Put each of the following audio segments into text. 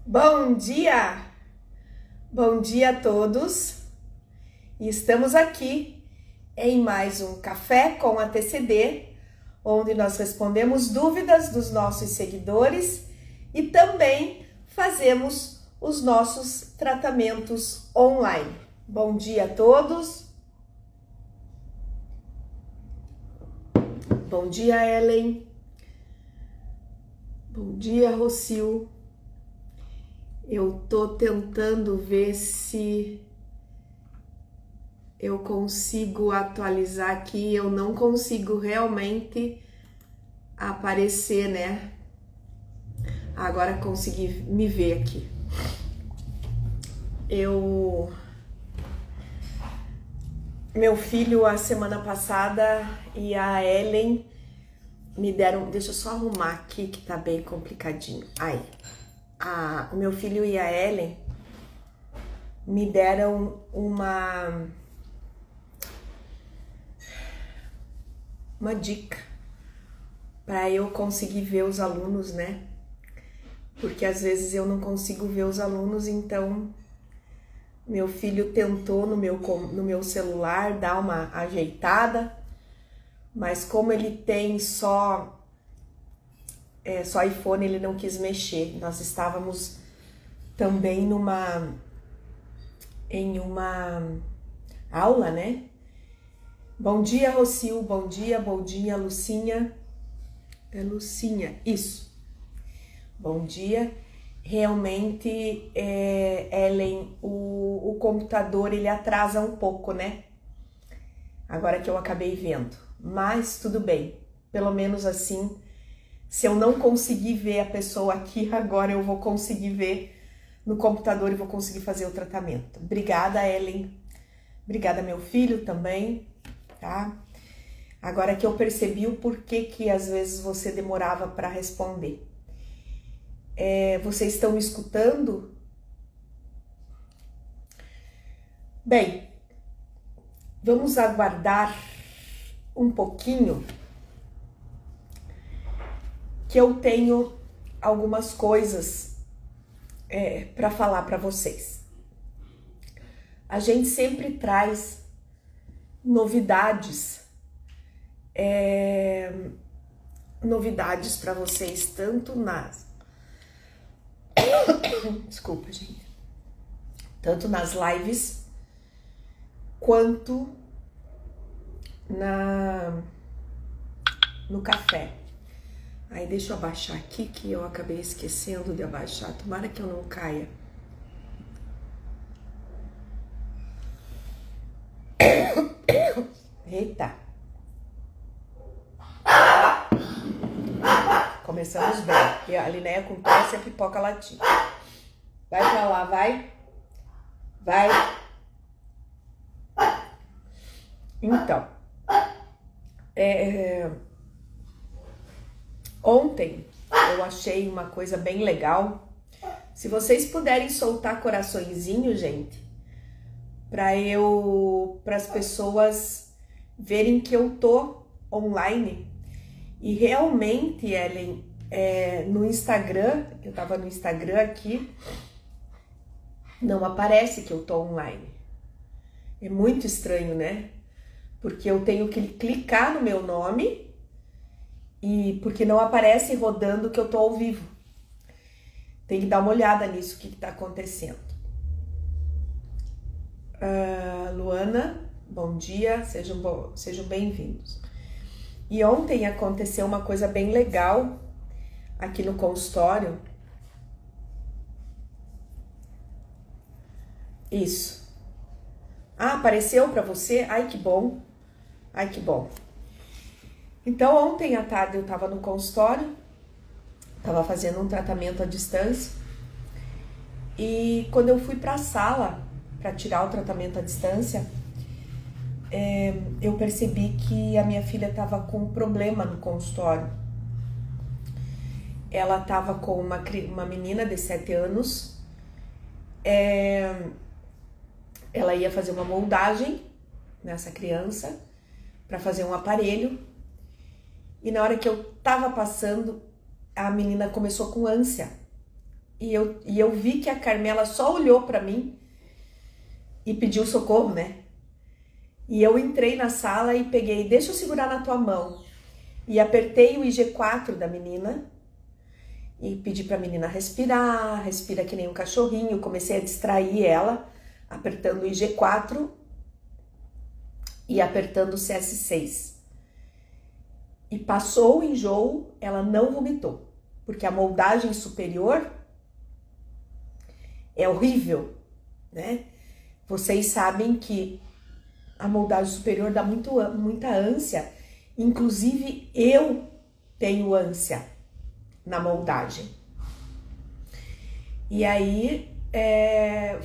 Bom dia! Bom dia a todos! E estamos aqui em mais um Café com a TCD, onde nós respondemos dúvidas dos nossos seguidores e também fazemos os nossos tratamentos online. Bom dia a todos! Bom dia, Ellen! Bom dia, Rocio! Eu tô tentando ver se eu consigo atualizar aqui. Eu não consigo realmente aparecer, né? Agora consegui me ver aqui. Meu filho, a semana passada, e a Ellen me deram... Deixa eu só arrumar aqui que tá bem complicadinho. Aí. O meu filho e a Ellen me deram uma dica para eu conseguir ver os alunos, né? Porque às vezes eu não consigo ver os alunos, então meu filho tentou no meu celular dar uma ajeitada, mas como ele tem só iPhone, ele não quis mexer. Nós estávamos também em uma aula, né? Bom dia, Rocio, bom dia, Lucinha. É Lucinha, isso. Bom dia. Realmente, Ellen, o computador, ele atrasa um pouco, né? Agora que eu acabei vendo. Mas tudo bem, pelo menos assim... Se eu não conseguir ver a pessoa aqui, agora eu vou conseguir ver no computador e vou conseguir fazer o tratamento. Obrigada, Ellen. Obrigada, meu filho, também, tá? Agora que eu percebi o porquê que às vezes você demorava para responder. Vocês estão me escutando? Bem, vamos aguardar um pouquinho, que eu tenho algumas coisas para falar para vocês. A gente sempre traz novidades para vocês, tanto desculpa, gente, tanto nas lives quanto no café. Aí deixa eu abaixar aqui, que eu acabei esquecendo de abaixar. Tomara que eu não caia. Eita. Começamos bem. E a Linéia com tosse e a pipoca latinha. Vai pra lá, vai. Vai. Então. Ontem eu achei uma coisa bem legal. Se vocês puderem soltar coraçõezinho, gente, para as pessoas verem que eu tô online. E realmente, Ellen, no Instagram, eu tava no Instagram aqui, não aparece que eu tô online. É muito estranho, né? Porque eu tenho que clicar no meu nome e porque não aparece rodando que eu tô ao vivo. Tem que dar uma olhada nisso, o que tá acontecendo. Luana, bom dia, sejam bem-vindos. E ontem aconteceu uma coisa bem legal aqui no consultório. Isso. Apareceu para você? Ai, que bom. Ai, que bom. Então, ontem à tarde eu estava no consultório, estava fazendo um tratamento à distância. E quando eu fui para a sala para tirar o tratamento à distância, eu percebi que a minha filha estava com um problema no consultório. Ela estava com uma menina de 7 anos. Ela ia fazer uma moldagem nessa criança para fazer um aparelho. E na hora que eu tava passando, a menina começou com ânsia. e eu vi que a Carmela só olhou para mim e pediu socorro, né? E eu entrei na sala e peguei, deixa eu segurar na tua mão. E apertei o IG4 da menina e pedi pra menina respirar, respira que nem um cachorrinho. Comecei a distrair ela, apertando o IG4 e apertando o CS6. E passou o enjoo, ela não vomitou, porque a moldagem superior é horrível, né? Vocês sabem que a moldagem superior dá muita ânsia, inclusive eu tenho ânsia na moldagem. E aí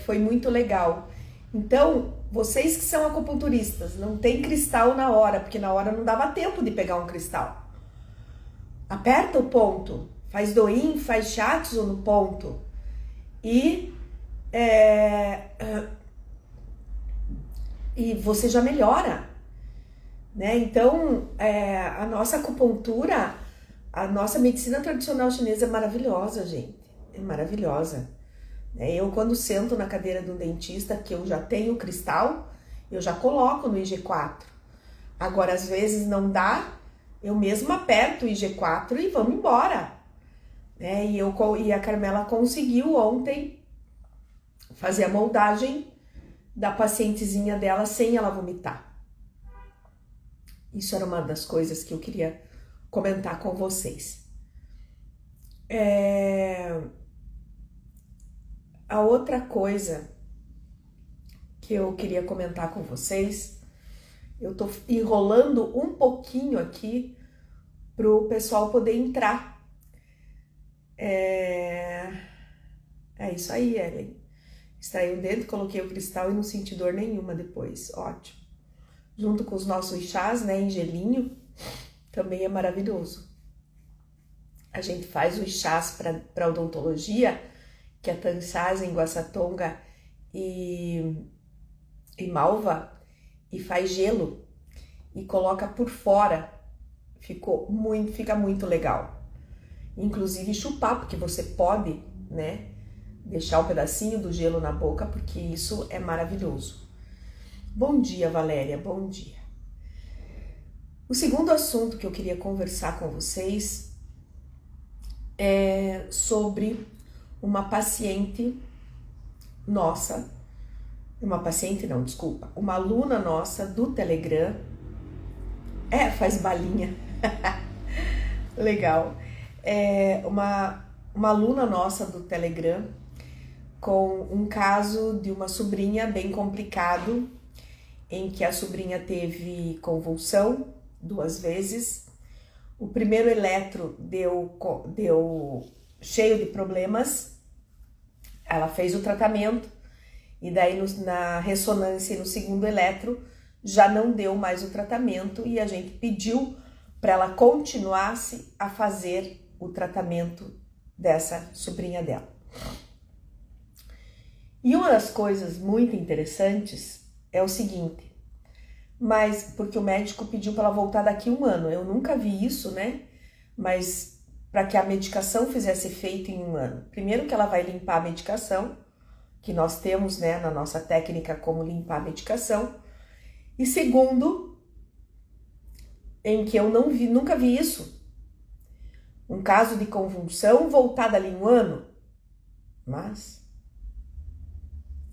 foi muito legal. Então, vocês que são acupunturistas, não tem cristal na hora, porque na hora não dava tempo de pegar um cristal. Aperta o ponto, faz do-in, faz shiatsu no ponto e você já melhora, né? Então, a nossa acupuntura, a nossa medicina tradicional chinesa é maravilhosa, gente. É maravilhosa. Eu, quando sento na cadeira de um dentista, que eu já tenho cristal, eu já coloco no IG4. Agora, às vezes não dá, eu mesma aperto o IG4 e vamos embora. E a Carmela conseguiu ontem fazer a moldagem da pacientezinha dela sem ela vomitar. Isso era uma das coisas que eu queria comentar com vocês. A outra coisa que eu queria comentar com vocês, eu tô enrolando um pouquinho aqui pro pessoal poder entrar. É isso aí, Ellen. Extraí o dedo, coloquei o cristal e não senti dor nenhuma depois. Ótimo. Junto com os nossos chás, né, em gelinho, também é maravilhoso. A gente faz os chás para odontologia, que é Tanshazen, Guaçatonga e malva, e faz gelo e coloca por fora. Fica muito legal. Inclusive chupar, porque você pode, né, deixar um pedacinho do gelo na boca, porque isso é maravilhoso. Bom dia, Valéria, bom dia. O segundo assunto que eu queria conversar com vocês é sobre uma paciente nossa, uma aluna nossa do Telegram. Faz balinha. Legal. Uma aluna nossa do Telegram com um caso de uma sobrinha bem complicado, em que a sobrinha teve convulsão 2 vezes. O primeiro eletro deu cheio de problemas. Ela fez o tratamento e daí na ressonância e no segundo eletro já não deu mais o tratamento e a gente pediu para ela continuasse a fazer o tratamento dessa sobrinha dela. E uma das coisas muito interessantes é o seguinte, mas porque o médico pediu para ela voltar daqui 1 ano, eu nunca vi isso, né? Mas para que a medicação fizesse efeito em 1 ano. Primeiro que ela vai limpar a medicação, que nós temos, né, na nossa técnica como limpar a medicação. E segundo, em que eu nunca vi isso. Um caso de convulsão voltada ali 1 ano. Mas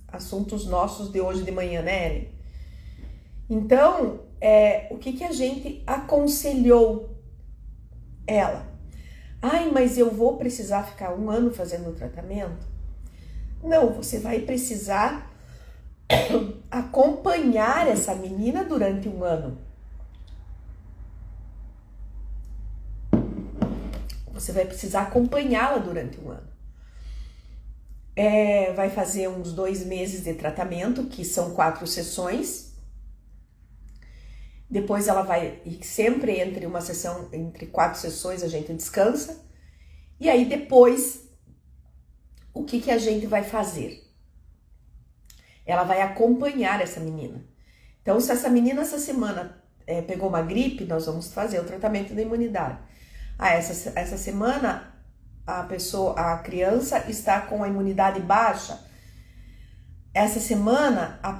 assuntos nossos de hoje de manhã, né, Ellen? Então, o que a gente aconselhou ela? Ai, mas eu vou precisar ficar 1 ano fazendo o tratamento? Não, você vai precisar acompanhar essa menina durante 1 ano. Você vai precisar acompanhá-la durante 1 ano. Vai fazer uns 2 meses de tratamento, que são 4 sessões. Depois ela vai, e sempre entre 4 sessões a gente descansa. E aí depois, o que a gente vai fazer? Ela vai acompanhar essa menina. Então, se essa menina essa semana pegou uma gripe, nós vamos fazer o tratamento da imunidade. Essa semana a criança está com a imunidade baixa. Essa semana a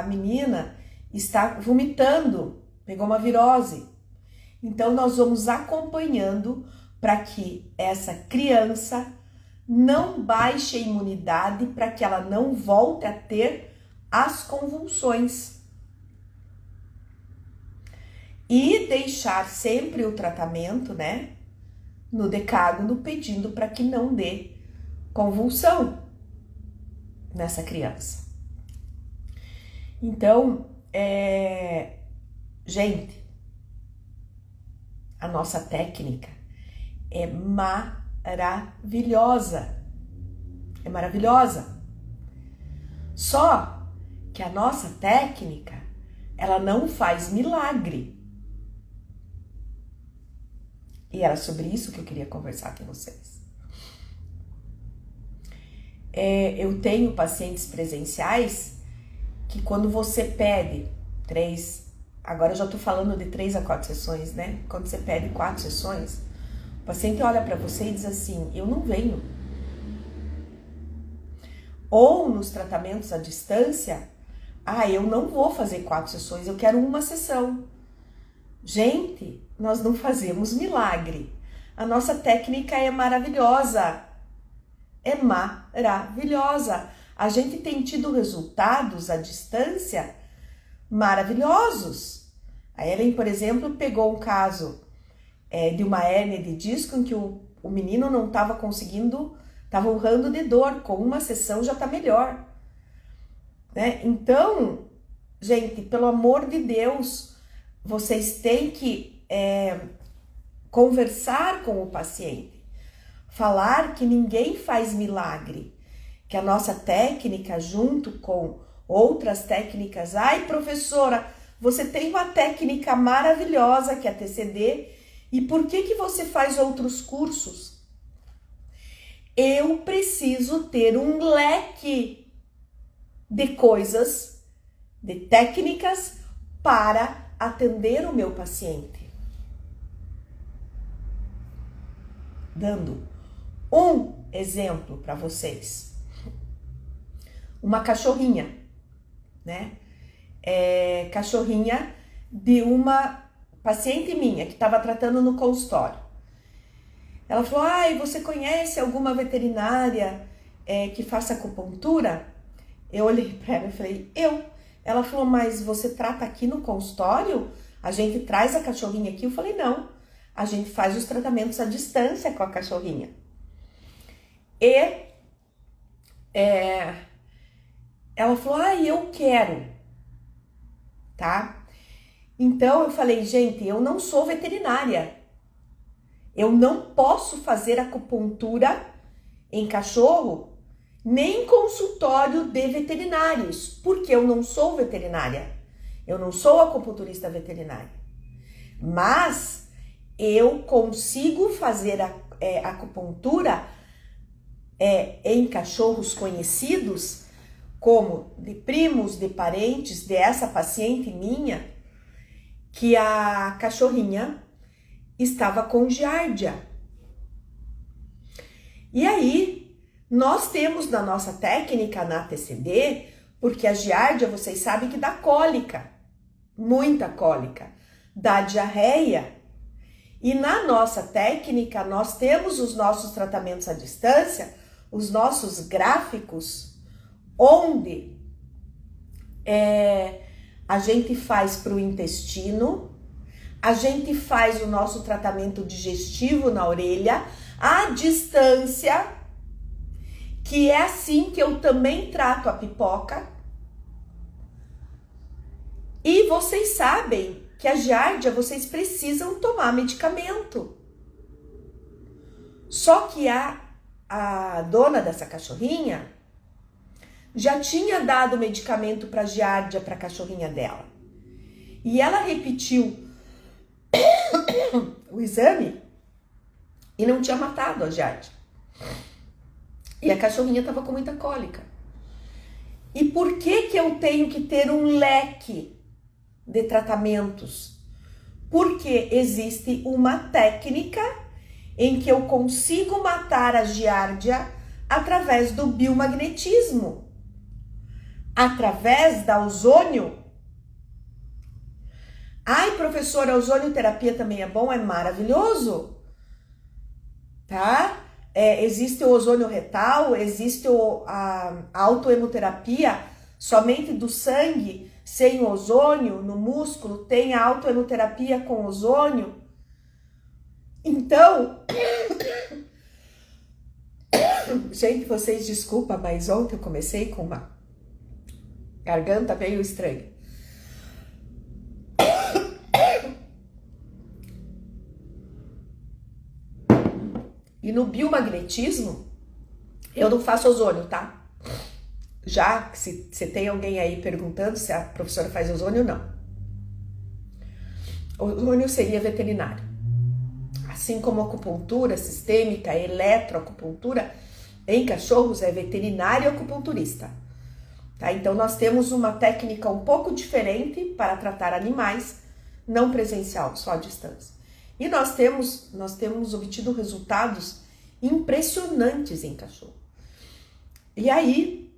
menina está vomitando, pegou uma virose. Então nós vamos acompanhando para que essa criança não baixe a imunidade, para que ela não volte a ter as convulsões. E deixar sempre o tratamento, né, no decágono, pedindo para que não dê convulsão nessa criança. Então, gente, a nossa técnica é maravilhosa. É maravilhosa. Só que a nossa técnica, ela não faz milagre. E era sobre isso que eu queria conversar com vocês. Eu tenho pacientes presenciais que quando você pede 3, agora eu já tô falando de 3 a 4 sessões, né? Quando você pede 4 sessões, o paciente olha para você e diz assim, eu não venho. Ou nos tratamentos à distância, eu não vou fazer 4 sessões, eu quero uma sessão. Gente, nós não fazemos milagre. A nossa técnica é maravilhosa. É maravilhosa. A gente tem tido resultados à distância maravilhosos. A Ellen, por exemplo, pegou um caso de uma hérnia de disco em que o menino não estava conseguindo, estava urrando de dor. Com uma sessão já está melhor. Né? Então, gente, pelo amor de Deus, vocês têm que conversar com o paciente. Falar que ninguém faz milagre, que a nossa técnica, junto com outras técnicas, professora, você tem uma técnica maravilhosa que é a TCD, e por que você faz outros cursos? Eu preciso ter um leque de coisas, de técnicas para atender o meu paciente. Dando um exemplo para vocês. Uma cachorrinha, né? Cachorrinha de uma paciente minha que estava tratando no consultório. Ela falou, você conhece alguma veterinária que faça acupuntura? Eu olhei para ela e falei, Ela falou, mas você trata aqui no consultório? A gente traz a cachorrinha aqui? Eu falei, não. A gente faz os tratamentos à distância com a cachorrinha. E ela falou, eu quero, tá? Então eu falei, gente, eu não sou veterinária. Eu não posso fazer acupuntura em cachorro, nem consultório de veterinários, porque eu não sou veterinária. Eu não sou acupunturista veterinária. Mas eu consigo fazer acupuntura em cachorros conhecidos, como de primos, de parentes dessa paciente minha, que a cachorrinha estava com giardia. E aí, nós temos na nossa técnica, na TCD, porque a giardia, vocês sabem que dá cólica, muita cólica, dá diarreia. E na nossa técnica, nós temos os nossos tratamentos à distância, os nossos gráficos, onde a gente faz para o intestino, a gente faz o nosso tratamento digestivo na orelha, à distância, que é assim que eu também trato a pipoca. E vocês sabem que a giardia, vocês precisam tomar medicamento. Só que a dona dessa cachorrinha já tinha dado medicamento para giardia para a cachorrinha dela. E ela repetiu o exame e não tinha matado a giardia. E a cachorrinha estava com muita cólica. E por que eu tenho que ter um leque de tratamentos? Porque existe uma técnica em que eu consigo matar a giardia através do biomagnetismo, através da ozônio. Ai, professora, a ozonioterapia também é bom? É maravilhoso, tá? Existe o ozônio retal, existe a autohemoterapia somente do sangue, sem ozônio, no músculo, tem a autohemoterapia com ozônio. Então, gente, vocês desculpa, mas ontem eu comecei com uma garganta meio estranha. E no biomagnetismo, eu não faço ozônio, tá? Já, se tem alguém aí perguntando se a professora faz ozônio, não. Ozônio seria veterinário. Assim como acupuntura sistêmica, eletroacupuntura, em cachorros é veterinário e acupunturista. Tá? Então, nós temos uma técnica um pouco diferente para tratar animais, não presencial, só à distância. E nós temos obtido resultados impressionantes em cachorro. E aí,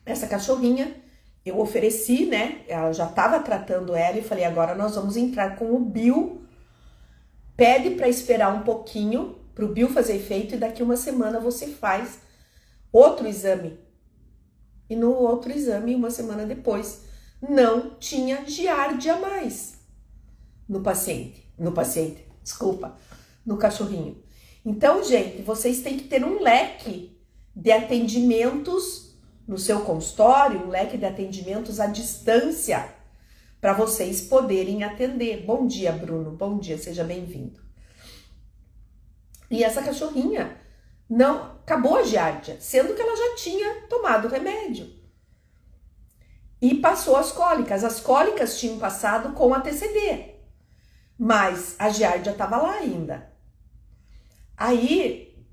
essa cachorrinha, eu ofereci, né? Ela já estava tratando ela e falei, agora nós vamos entrar com o bio. Pede para esperar um pouquinho para o bio fazer efeito e daqui uma semana você faz outro exame. E no outro exame, uma semana depois, não tinha giardia mais no cachorrinho. Então, gente, vocês têm que ter um leque de atendimentos no seu consultório, um leque de atendimentos à distância, para vocês poderem atender. Bom dia, Bruno. Bom dia, seja bem-vindo. E essa cachorrinha não acabou a giardia, sendo que ela já tinha tomado remédio. E passou as cólicas. As cólicas tinham passado com a TCD, mas a giardia estava lá ainda. Aí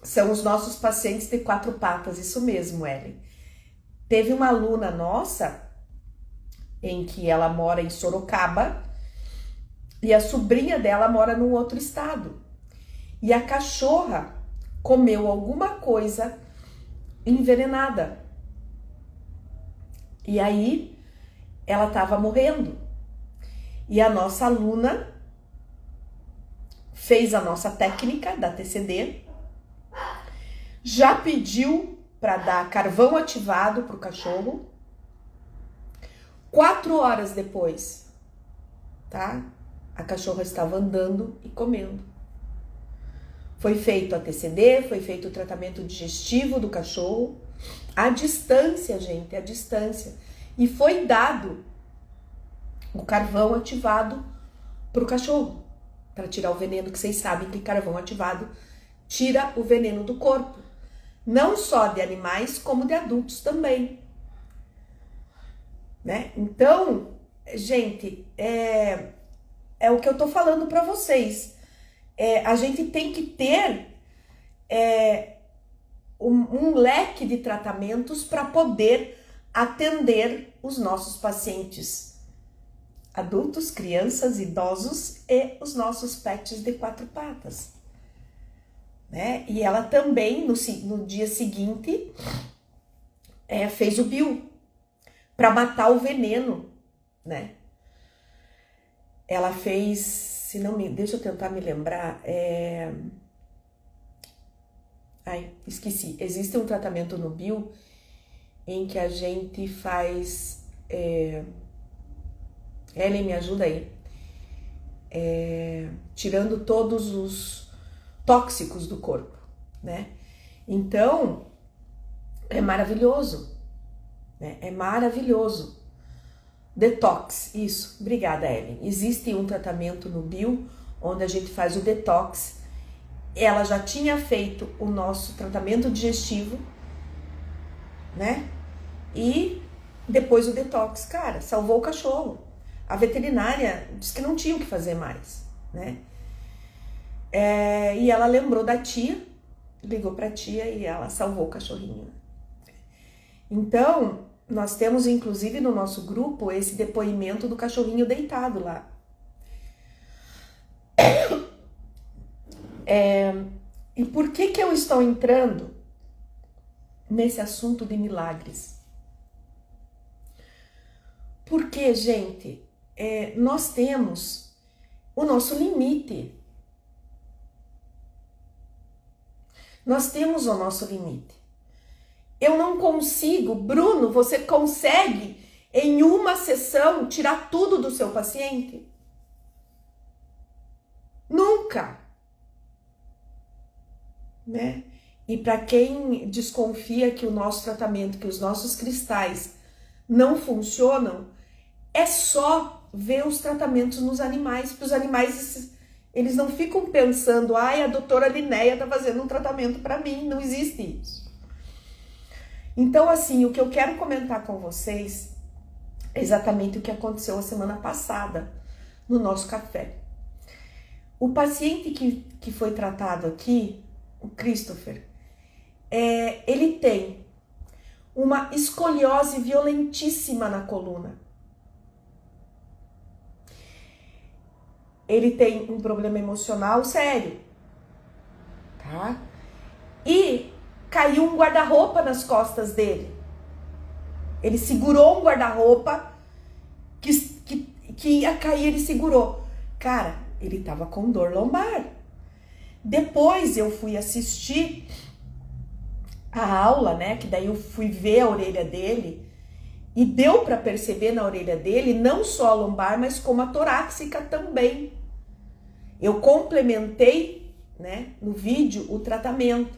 são os nossos pacientes de 4 patas, isso mesmo, Ellen. Teve uma aluna nossa em que ela mora em Sorocaba e a sobrinha dela mora num outro estado. E a cachorra comeu alguma coisa envenenada. E aí ela estava morrendo. E a nossa aluna fez a nossa técnica da TCD, já pediu para dar carvão ativado para o cachorro. 4 horas depois, tá? A cachorra estava andando e comendo. Foi feito a TCD, foi feito o tratamento digestivo do cachorro, à distância, gente, à distância. E foi dado o carvão ativado para o cachorro, para tirar o veneno, que vocês sabem que carvão ativado tira o veneno do corpo. Não só de animais, como de adultos também. Né? Então, gente, é o que eu tô falando para vocês. A gente tem que ter um leque de tratamentos para poder atender os nossos pacientes, adultos, crianças, idosos e os nossos pets de 4 patas. Né? E ela também, no dia seguinte, fez o bio para matar o veneno, né? Ela fez, deixa eu tentar me lembrar, esqueci. Existe um tratamento no bio em que a gente faz, Ellen, me ajuda aí, tirando todos os tóxicos do corpo, né? Então, é maravilhoso. É maravilhoso. Detox, isso. Obrigada, Ellen. Existe um tratamento no bio, onde a gente faz o detox. Ela já tinha feito o nosso tratamento digestivo, né? E depois o detox. Cara, salvou o cachorro. A veterinária disse que não tinha o que fazer mais, né? E ela lembrou da tia, ligou pra tia e ela salvou o cachorrinho. Então, nós temos, inclusive, no nosso grupo, esse depoimento do cachorrinho deitado lá. E por que eu estou entrando nesse assunto de milagres? Porque, gente, nós temos o nosso limite. Nós temos o nosso limite. Eu não consigo, Bruno, você consegue em uma sessão tirar tudo do seu paciente? Nunca. Né? E para quem desconfia que o nosso tratamento, que os nossos cristais não funcionam, é só ver os tratamentos nos animais, porque os animais, eles não ficam pensando, a doutora Linéia tá fazendo um tratamento para mim, não existe isso. Então, assim, o que eu quero comentar com vocês é exatamente o que aconteceu a semana passada no nosso café. O paciente que foi tratado aqui, o Christopher, ele tem uma escoliose violentíssima na coluna. Ele tem um problema emocional sério, tá? E caiu um guarda-roupa nas costas dele. Ele segurou um guarda-roupa que ia cair, ele segurou. Cara, ele tava com dor lombar. Depois eu fui assistir a aula, né? Que daí eu fui ver a orelha dele e deu para perceber na orelha dele não só a lombar, mas como a torácica também. Eu complementei, né, no vídeo o tratamento.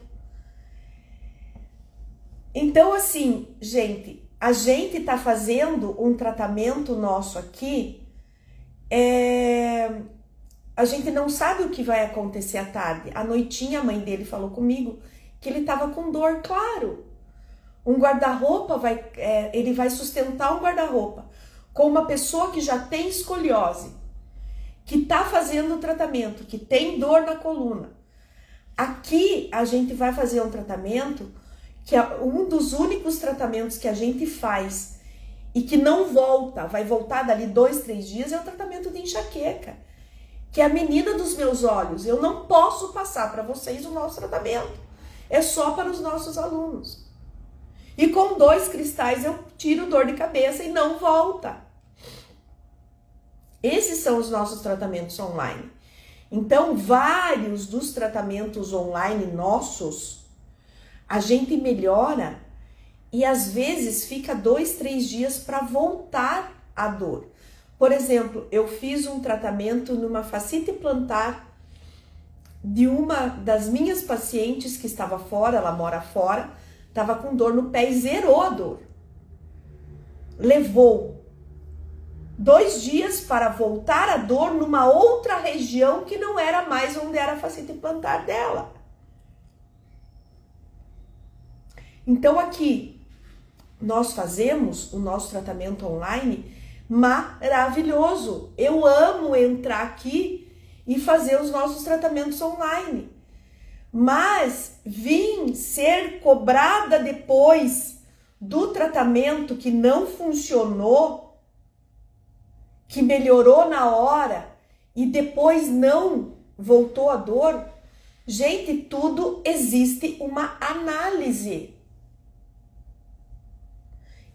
Então, assim, gente, a gente tá fazendo um tratamento nosso aqui, a gente não sabe o que vai acontecer à tarde. À noitinha a mãe dele falou comigo que ele tava com dor, claro. Um guarda-roupa ele vai sustentar um guarda-roupa com uma pessoa que já tem escoliose, que tá fazendo o tratamento, que tem dor na coluna. Aqui a gente vai fazer um tratamento que é um dos únicos tratamentos que a gente faz e que não volta, vai voltar dali 2, 3 dias, é o tratamento de enxaqueca, que é a menina dos meus olhos. Eu não posso passar para vocês o nosso tratamento, é só para os nossos alunos. E com 2 cristais eu tiro dor de cabeça e não volta. Esses são os nossos tratamentos online. Então, vários dos tratamentos online nossos, a gente melhora e às vezes fica 2, 3 dias para voltar a dor. Por exemplo, eu fiz um tratamento numa fascite plantar de uma das minhas pacientes que estava fora, ela mora fora, estava com dor no pé e zerou a dor. Levou 2 dias para voltar a dor numa outra região que não era mais onde era a fascite plantar dela. Então aqui nós fazemos o nosso tratamento online maravilhoso. Eu amo entrar aqui e fazer os nossos tratamentos online. Mas vim ser cobrada depois do tratamento que não funcionou, que melhorou na hora e depois não voltou a dor. Gente, tudo existe uma análise.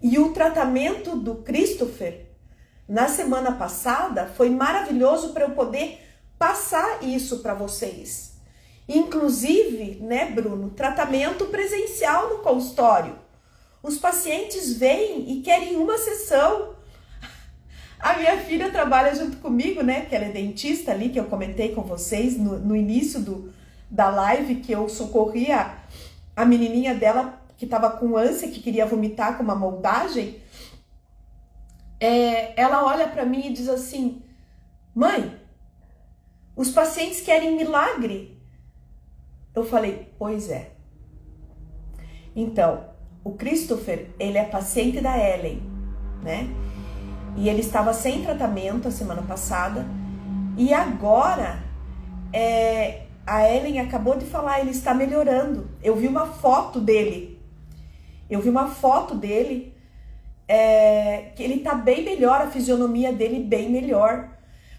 E o tratamento do Christopher na semana passada foi maravilhoso para eu poder passar isso para vocês. Inclusive, né, Bruno, tratamento presencial no consultório. Os pacientes vêm e querem uma sessão. A minha filha trabalha junto comigo, né, que ela é dentista ali, que eu comentei com vocês no início da live, que eu socorri a menininha dela que estava com ânsia, que queria vomitar com uma moldagem. Ela olha para mim e diz assim: mãe, os pacientes querem milagre. Eu falei: pois é. Então, o Christopher, ele é paciente da Ellen, né? E ele estava sem tratamento a semana passada. E agora, a Ellen acabou de falar, ele está melhorando. Eu vi uma foto dele. Que ele está bem melhor, a fisionomia dele bem melhor.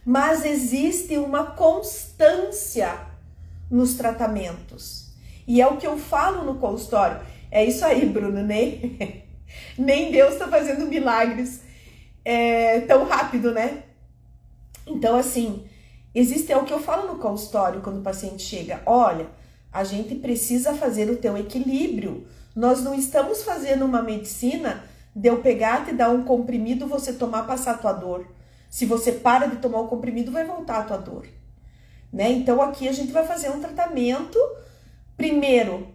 Mas existe uma constância nos tratamentos. E é o que eu falo no consultório. É isso aí, Bruno, né? Nem Deus está fazendo milagres tão rápido, né? Então, assim, é o que eu falo no consultório quando o paciente chega. Olha, a gente precisa fazer o teu equilíbrio. Nós não estamos fazendo uma medicina de eu pegar, te dar um comprimido, você tomar, passar a tua dor. Se você para de tomar o comprimido, vai voltar a tua dor. Né? Então, aqui a gente vai fazer um tratamento, primeiro,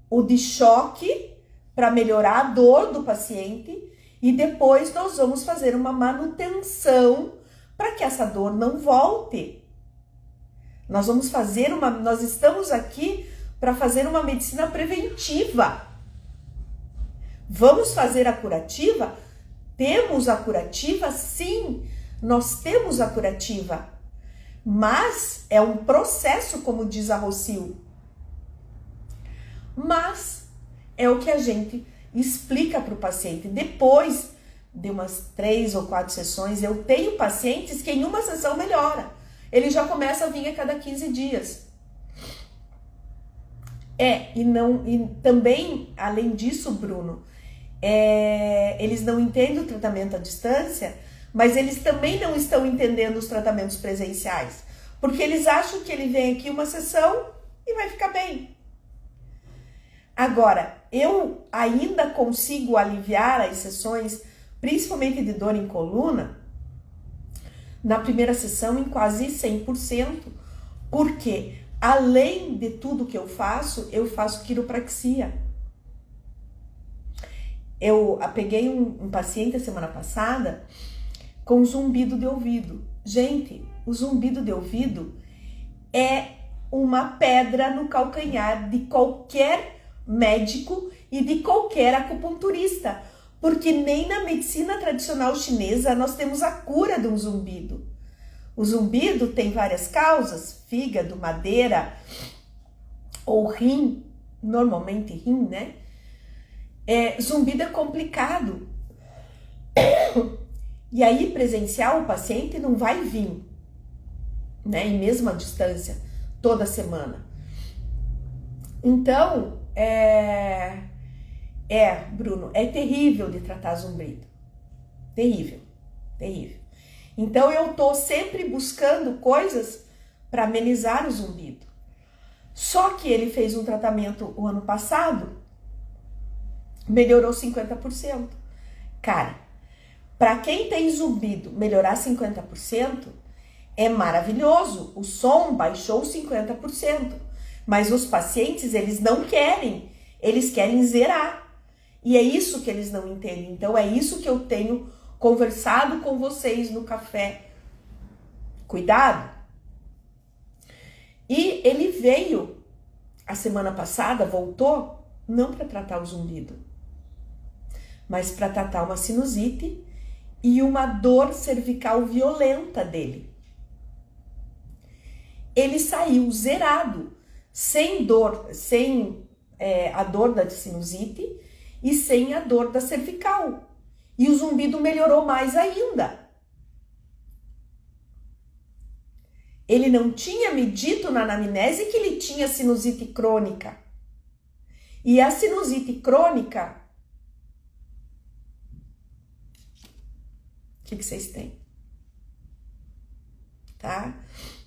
o de choque, para melhorar a dor do paciente, e depois nós vamos fazer uma manutenção para que essa dor não volte. Nós estamos aqui para fazer uma medicina preventiva. Vamos fazer a curativa? Temos a curativa? Sim, nós temos a curativa. Mas é um processo, como diz a Rosil. Mas é o que a gente explica para o paciente. Depois de umas 3 ou 4 sessões, eu tenho pacientes que em uma sessão melhora. Ele já começa a vir a cada 15 dias. E também, além disso, Bruno, eles não entendem o tratamento à distância, mas eles também não estão entendendo os tratamentos presenciais. Porque eles acham que ele vem aqui uma sessão e vai ficar bem. Agora, eu ainda consigo aliviar as sessões, principalmente de dor em coluna, na primeira sessão em quase 100%, porque além de tudo que eu faço quiropraxia. Eu peguei um paciente a semana passada com zumbido de ouvido. Gente, o zumbido de ouvido é uma pedra no calcanhar de qualquer médico e de qualquer acupunturista, porque nem na medicina tradicional chinesa nós temos a cura de um zumbido. O zumbido tem várias causas, fígado, madeira ou rim, normalmente rim, né? Zumbido é complicado. E aí presencial o paciente não vai vir, né? E mesmo à distância, toda semana. Então, Bruno, é terrível de tratar zumbido. Terrível, terrível. Então, eu tô sempre buscando coisas para amenizar o zumbido. Só que ele fez um tratamento o ano passado, melhorou 50%. Cara, para quem tem zumbido, melhorar 50% é maravilhoso. O som baixou 50%. Mas os pacientes, eles não querem. Eles querem zerar. E é isso que eles não entendem. Então, é isso que eu tenho conversado com vocês no café. Cuidado. E ele veio a semana passada, voltou, não para tratar o zumbido, mas para tratar uma sinusite e uma dor cervical violenta dele. Ele saiu zerado, sem dor, sem a dor da sinusite e sem a dor da cervical. E o zumbido melhorou mais ainda. Ele não tinha me dito na anamnese que ele tinha sinusite crônica. E a sinusite crônica, o que vocês têm? Tá?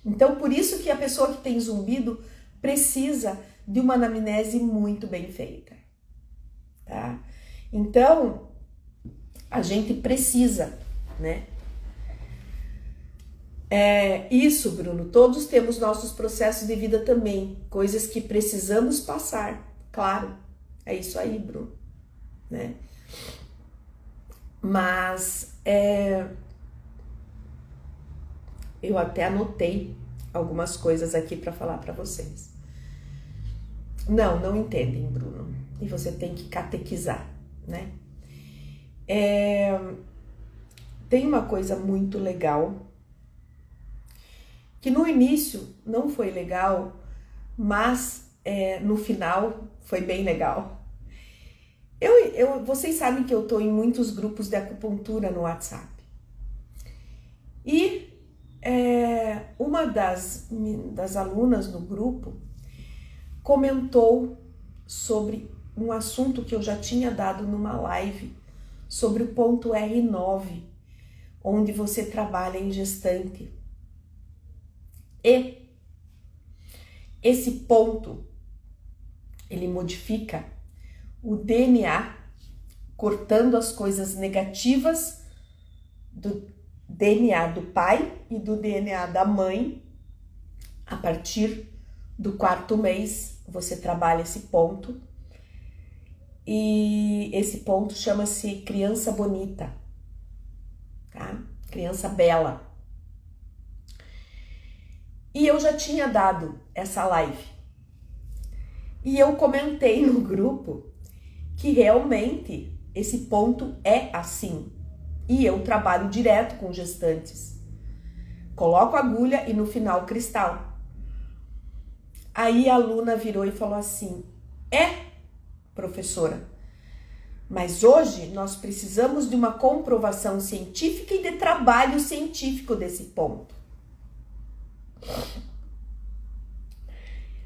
Então, por isso que a pessoa que tem zumbido precisa de uma anamnese muito bem feita. Tá? Então, a gente precisa, né? Isso, Bruno, todos temos nossos processos de vida também, coisas que precisamos passar, claro, é isso aí, Bruno, né? Mas eu até anotei algumas coisas aqui para falar para vocês. Não entendem, Bruno, e você tem que catequizar, né? Tem uma coisa muito legal, que no início não foi legal, mas no final foi bem legal. Vocês sabem que eu estou em muitos grupos de acupuntura no WhatsApp. E uma das alunas no grupo comentou sobre um assunto que eu já tinha dado numa live sobre o ponto R9, onde você trabalha em gestante. E esse ponto, ele modifica o DNA, cortando as coisas negativas do DNA do pai e do DNA da mãe. A partir do 4º mês, você trabalha esse ponto. E esse ponto chama-se criança bonita, tá? Criança bela. E eu já tinha dado essa live. E eu comentei no grupo que realmente esse ponto é assim. E eu trabalho direto com gestantes. Coloco agulha e no final cristal. Aí a aluna virou e falou assim: professora, mas hoje nós precisamos de uma comprovação científica e de trabalho científico desse ponto.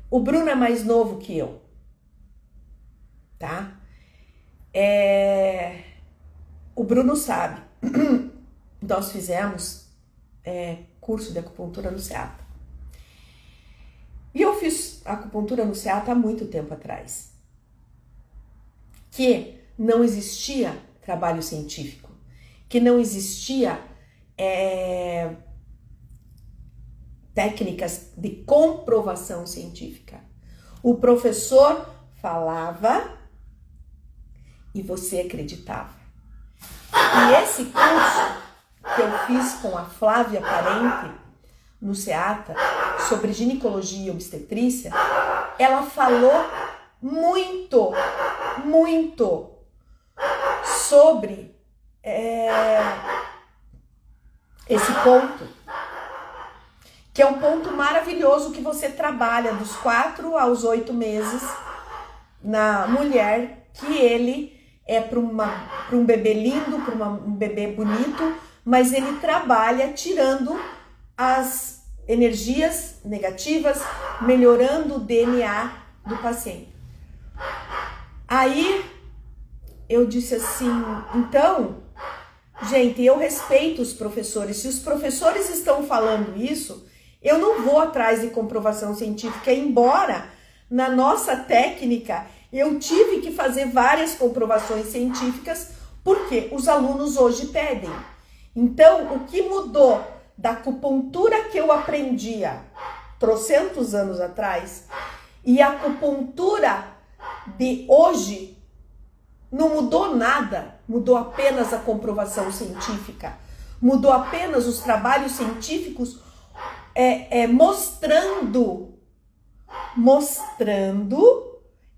O Bruno é mais novo que eu, tá? O Bruno sabe, nós fizemos curso de acupuntura no SEATA. E eu fiz acupuntura no SEATA há muito tempo atrás. Que não existia trabalho científico, que não existia técnicas de comprovação científica. O professor falava e você acreditava. E esse curso que eu fiz com a Flávia Parente no SEATA sobre ginecologia e obstetrícia, ela falou muito sobre esse ponto, que é um ponto maravilhoso que você trabalha dos 4 aos 8 meses na mulher, que ele é para um bebê lindo, para um bebê bonito, mas ele trabalha tirando as energias negativas, melhorando o DNA do paciente. Aí eu disse assim, então, gente, eu respeito os professores. Se os professores estão falando isso, eu não vou atrás de comprovação científica, embora na nossa técnica eu tive que fazer várias comprovações científicas, porque os alunos hoje pedem. Então, o que mudou da acupuntura que eu aprendia trocentos anos atrás e a acupuntura de hoje não mudou nada, mudou apenas a comprovação científica, mudou apenas os trabalhos científicos mostrando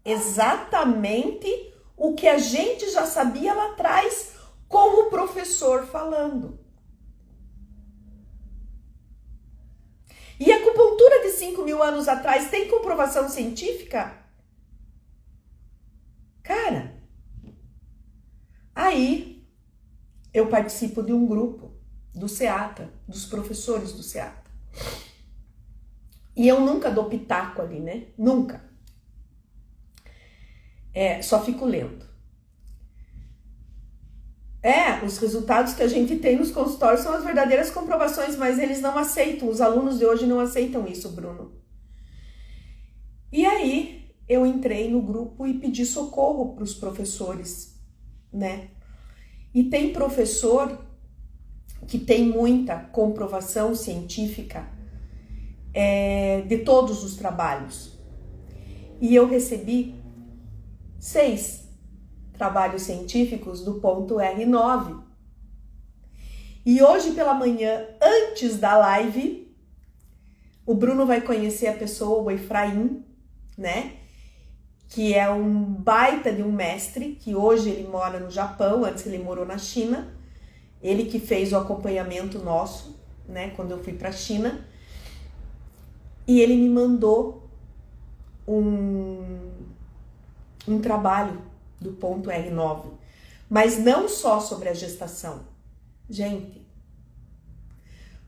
exatamente o que a gente já sabia lá atrás com o professor falando. E a acupuntura de 5.000 anos atrás tem comprovação científica? Cara, aí eu participo de um grupo do SEATA, dos professores do SEATA. E eu nunca dou pitaco ali, né? Nunca. Só fico lendo. Os resultados que a gente tem nos consultórios são as verdadeiras comprovações, mas eles não aceitam, os alunos de hoje não aceitam isso, Bruno. E aí, eu entrei no grupo e pedi socorro para os professores, né? E tem professor que tem muita comprovação científica de todos os trabalhos. E eu recebi 6 trabalhos científicos do ponto R9. E hoje pela manhã, antes da live, o Bruno vai conhecer a pessoa, o Efraim, né? Que é um baita de um mestre, que hoje ele mora no Japão, antes ele morou na China. Ele que fez o acompanhamento nosso, né? Quando eu fui para a China. E ele me mandou um trabalho do ponto R9, mas não só sobre a gestação. Gente,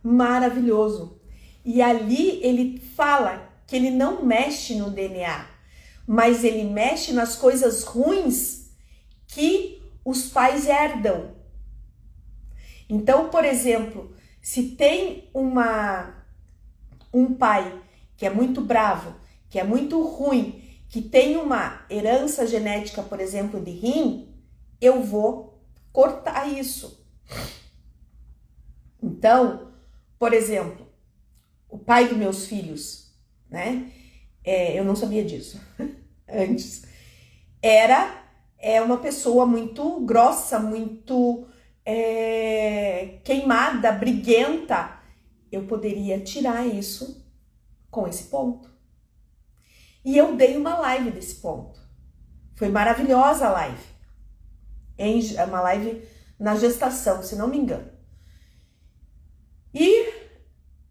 maravilhoso. E ali ele fala que ele não mexe no DNA, mas ele mexe nas coisas ruins que os pais herdam. Então, por exemplo, se tem um pai que é muito bravo, que é muito ruim, que tem uma herança genética, por exemplo, de rim, eu vou cortar isso. Então, por exemplo, o pai dos meus filhos, né? Eu não sabia disso antes. É uma pessoa muito grossa, muito queimada, briguenta. Eu poderia tirar isso com esse ponto. E eu dei uma live desse ponto. Foi maravilhosa a live. Uma live na gestação, se não me engano. E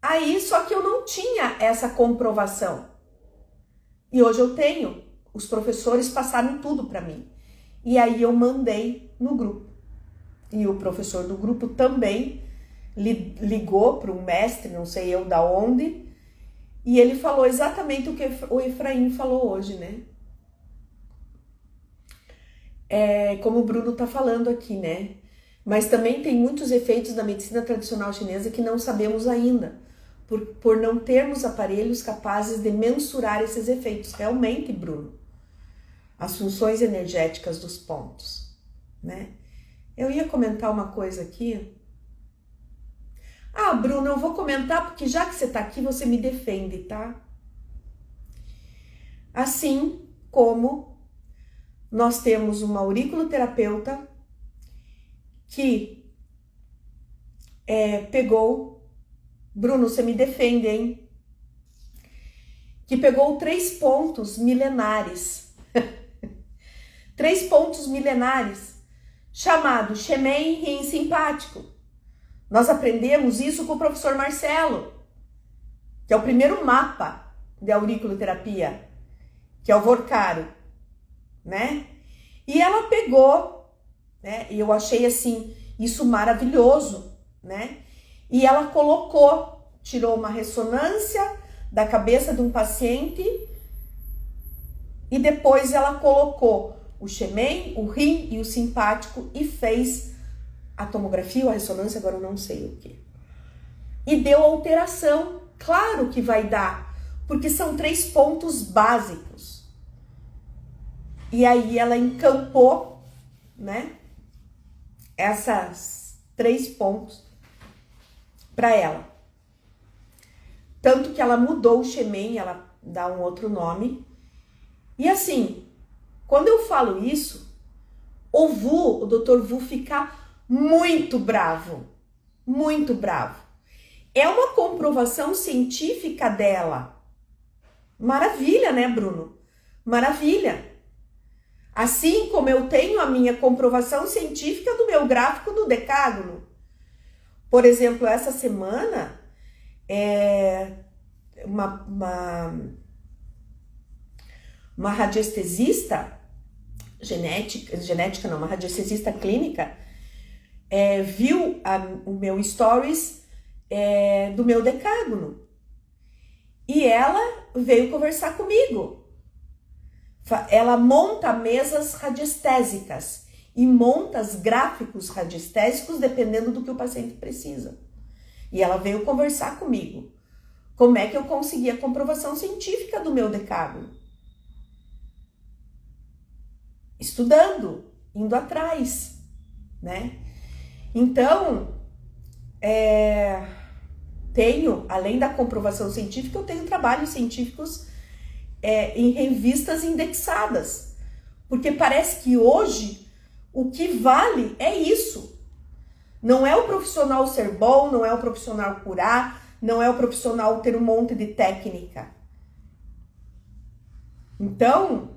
aí, só que eu não tinha essa comprovação. E hoje eu tenho. Os professores passaram tudo para mim. E aí eu mandei no grupo. E o professor do grupo também ligou para um mestre, não sei eu da onde, e ele falou exatamente o que o Efraim falou hoje, né? Como o Bruno tá falando aqui, né? Mas também tem muitos efeitos da medicina tradicional chinesa que não sabemos ainda, por não termos aparelhos capazes de mensurar esses efeitos. Realmente, Bruno, as funções energéticas dos pontos, né? Eu ia comentar uma coisa aqui. Ah, Bruno, eu vou comentar porque já que você tá aqui, você me defende, tá? Assim como nós temos uma auriculoterapeuta que pegou... Bruno, você me defende, hein? Que pegou 3 pontos milenares. 3 pontos milenares, chamado Shemen Rim Simpático. Nós aprendemos isso com o professor Marcelo, que é o primeiro mapa de auriculoterapia, que é o Vorcaro, né? E ela pegou, né? E eu achei assim, isso maravilhoso, né? E ela colocou, tirou uma ressonância da cabeça de um paciente e depois ela colocou o Shemen, o rim e o simpático e fez a tomografia ou a ressonância, agora eu não sei o que. E deu alteração, claro que vai dar, porque são 3 pontos básicos. E aí ela encampou, né, essas 3 pontos para ela. Tanto que ela mudou o Shemen, ela dá um outro nome. E assim, quando eu falo isso, o Dr. Vu fica muito bravo, muito bravo. É uma comprovação científica dela. Maravilha, né, Bruno? Maravilha. Assim como eu tenho a minha comprovação científica do meu gráfico do decágono. Por exemplo, essa semana, uma radiestesista uma radiestesista clínica, viu o meu stories do meu decágono. E ela veio conversar comigo. Ela monta mesas radiestésicas e monta os gráficos radiestésicos dependendo do que o paciente precisa. E ela veio conversar comigo. Como é que eu consegui a comprovação científica do meu decágono? Estudando, indo atrás, né? Então, além da comprovação científica, eu tenho trabalhos científicos em revistas indexadas. Porque parece que hoje o que vale é isso. Não é o profissional ser bom, não é o profissional curar, não é o profissional ter um monte de técnica. Então,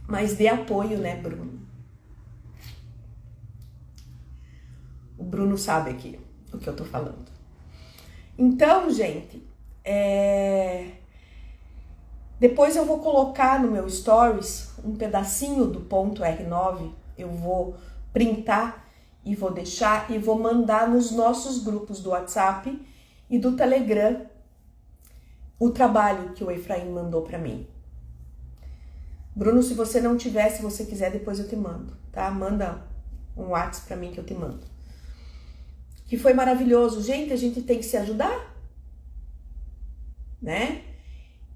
mas dê apoio, né, Bruno? O Bruno sabe aqui o que eu tô falando. Então, gente, depois eu vou colocar no meu stories um pedacinho do ponto R9, eu vou printar e vou deixar e vou mandar nos nossos grupos do WhatsApp e do Telegram o trabalho que o Efraim mandou para mim. Bruno, se você não tiver, se você quiser, depois eu te mando, tá? Manda um WhatsApp para mim que eu te mando. Que foi maravilhoso. Gente, a gente tem que se ajudar, né?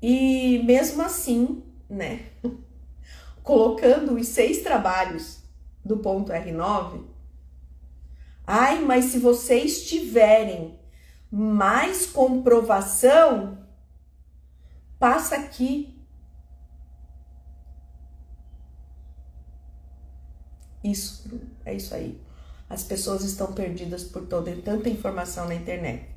E mesmo assim, né? Colocando os 6 trabalhos do ponto R9, ai, mas se vocês tiverem mais comprovação, passa aqui. Isso, é isso aí. As pessoas estão perdidas por tanta informação na internet.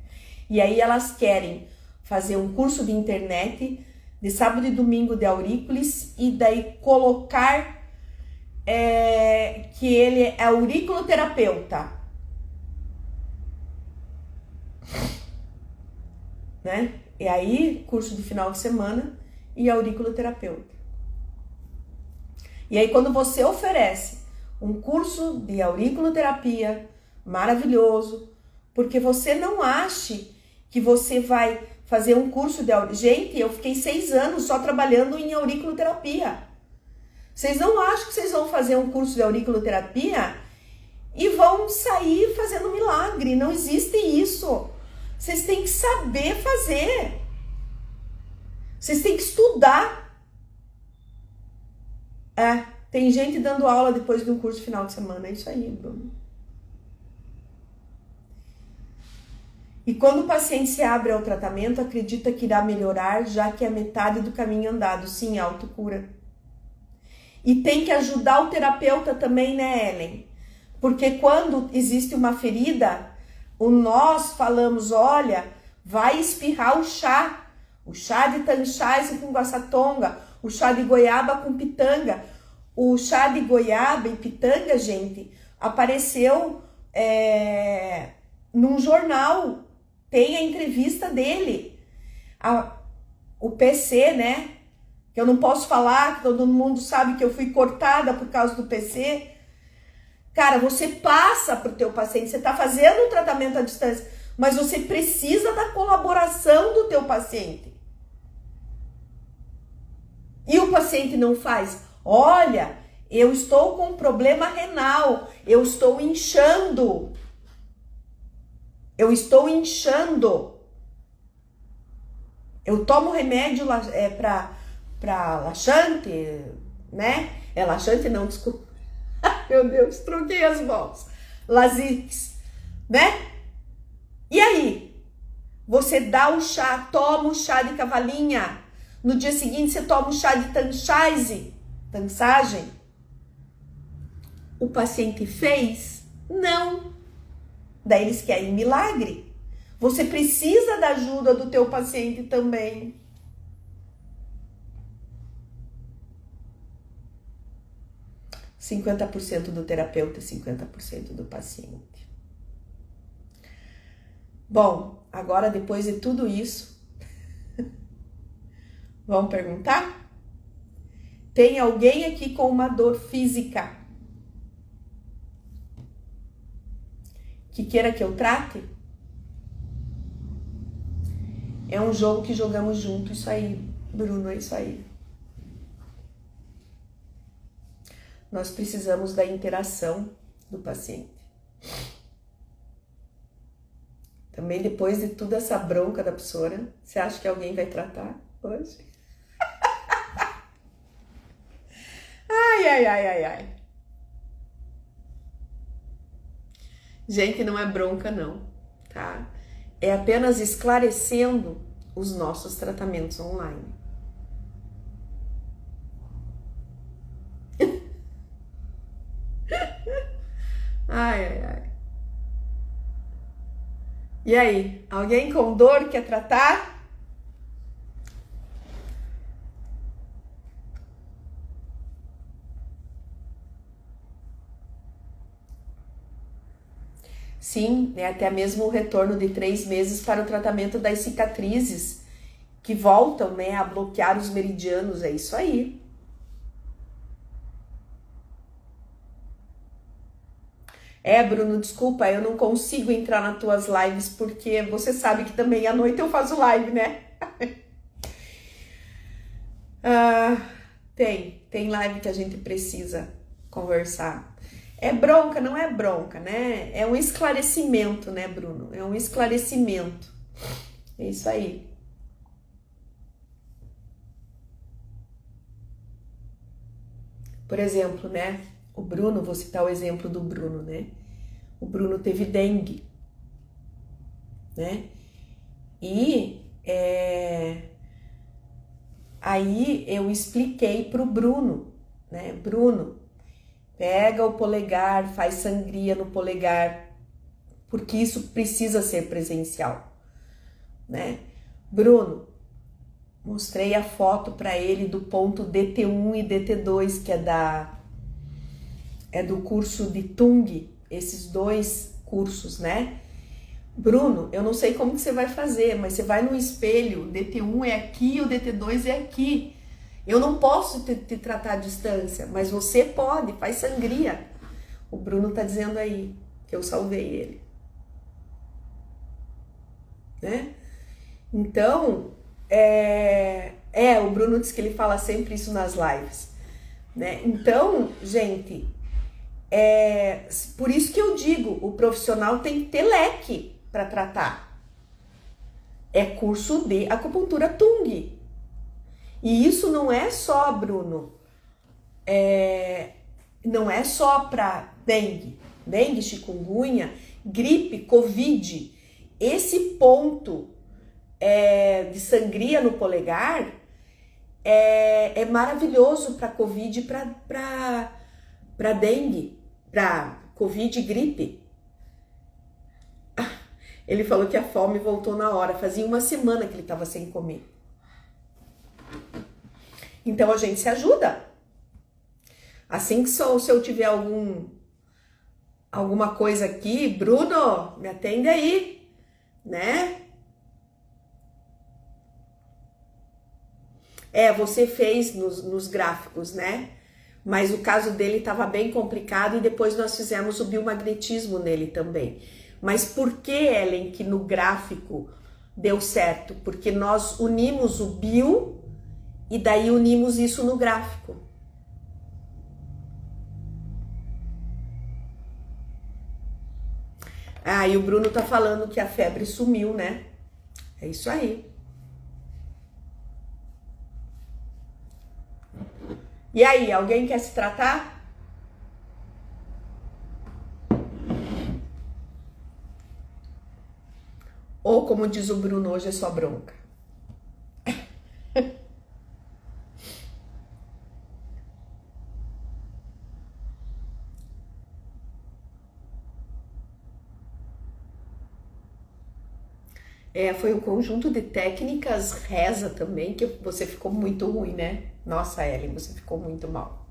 E aí elas querem fazer um curso de internet de sábado e domingo de aurículos e daí colocar que ele é auriculoterapeuta, né? E aí, curso de final de semana e auriculoterapeuta. E aí, quando você oferece um curso de auriculoterapia maravilhoso, porque você não ache que você vai fazer um curso de auriculoterapia. Gente, eu fiquei 6 anos só trabalhando em auriculoterapia. Vocês não acham que vocês vão fazer um curso de auriculoterapia e vão sair fazendo milagre? Não existe isso. Vocês têm que saber fazer. Vocês têm que estudar. Tem gente dando aula depois de um curso final de semana. É isso aí, Bruno. E quando o paciente se abre ao tratamento, acredita que irá melhorar, já que é metade do caminho andado. Sim, autocura. E tem que ajudar o terapeuta também, né, Ellen? Porque quando existe uma ferida, nós falamos, olha, vai espirrar o chá de tanchase com guaçatonga, o chá de goiaba com pitanga. O chá de goiaba e pitanga, gente, apareceu num jornal, tem a entrevista dele. O PC, né? Que eu não posso falar, que todo mundo sabe que eu fui cortada por causa do PC. Cara, você passa pro teu paciente, você tá fazendo um tratamento à distância, mas você precisa da colaboração do teu paciente. E o paciente não faz. Olha, eu estou com um problema renal, eu estou inchando. Eu tomo remédio para laxante, né? É laxante não, desculpa. Meu Deus, troquei as mãos. Lasix, né? E aí? Você dá o chá, toma o chá de cavalinha. No dia seguinte você toma o chá de tansagem. O paciente fez? Não. Daí eles querem milagre. Você precisa da ajuda do teu paciente também. – 50% do terapeuta e 50% do paciente. Bom, agora depois de tudo isso, vamos perguntar? Tem alguém aqui com uma dor física que queira que eu trate? É um jogo que jogamos junto, isso aí, Bruno, é isso aí. Nós precisamos da interação do paciente. Também depois de toda essa bronca da pessoa, você acha que alguém vai tratar hoje? Ai. Gente, não é bronca não, tá? É apenas esclarecendo os nossos tratamentos online. Ai. E aí, alguém com dor quer tratar? Sim, até mesmo o retorno de 3 meses para o tratamento das cicatrizes que voltam, né, a bloquear os meridianos, é isso aí. Bruno, desculpa, eu não consigo entrar nas tuas lives porque você sabe que também à noite eu faço live, né? Tem live que a gente precisa conversar. É bronca, não é bronca, né? É um esclarecimento, né, Bruno? É um esclarecimento. É isso aí. Por exemplo, né? O Bruno, vou citar o exemplo do Bruno, né? O Bruno teve dengue, né? E aí eu expliquei pro Bruno, né? Bruno, pega o polegar, faz sangria no polegar, porque isso precisa ser presencial, né? Bruno, mostrei a foto para ele do ponto DT1 e DT2, que é do curso de Tung, esses dois cursos, né? Bruno, eu não sei como que você vai fazer, mas você vai no espelho, o DT1 é aqui, o DT2 é aqui. Eu não posso te tratar à distância, mas você pode, faz sangria. O Bruno tá dizendo aí que eu salvei ele, né? Então, o Bruno diz que ele fala sempre isso nas lives, né? Então, gente, por isso que eu digo, o profissional tem que ter leque para tratar. É curso de acupuntura Tung. E isso não é só, Bruno, não é só para dengue, chikungunya, gripe, covid. Esse ponto de sangria no polegar é maravilhoso para covid e para dengue, para covid e gripe. Ele falou que a fome voltou na hora, fazia uma semana que ele estava sem comer. Então a gente se ajuda. Assim que se eu tiver alguma coisa aqui, Bruno, me atende aí, né? Você fez nos gráficos, né? Mas o caso dele estava bem complicado e depois nós fizemos o biomagnetismo nele também. Mas por que, Ellen, que no gráfico deu certo? Porque nós unimos o bio e daí unimos isso no gráfico. E o Bruno tá falando que a febre sumiu, né? É isso aí. E aí, alguém quer se tratar? Ou como diz o Bruno, hoje é só bronca. Foi um conjunto de técnicas, reza também, que você ficou muito ruim, né? Nossa, Ellen, você ficou muito mal.